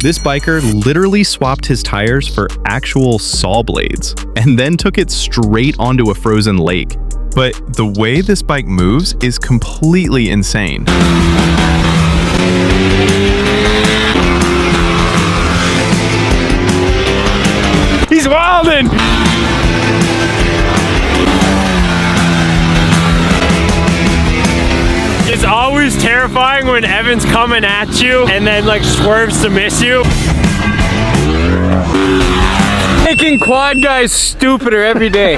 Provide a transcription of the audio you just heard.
This biker literally swapped his tires for actual saw blades and then took it straight onto a frozen lake. But the way this bike moves is completely insane. He's wildin'! It's always terrifying when Evan's coming at you and then like swerves to miss you. Making quad guys stupider every day.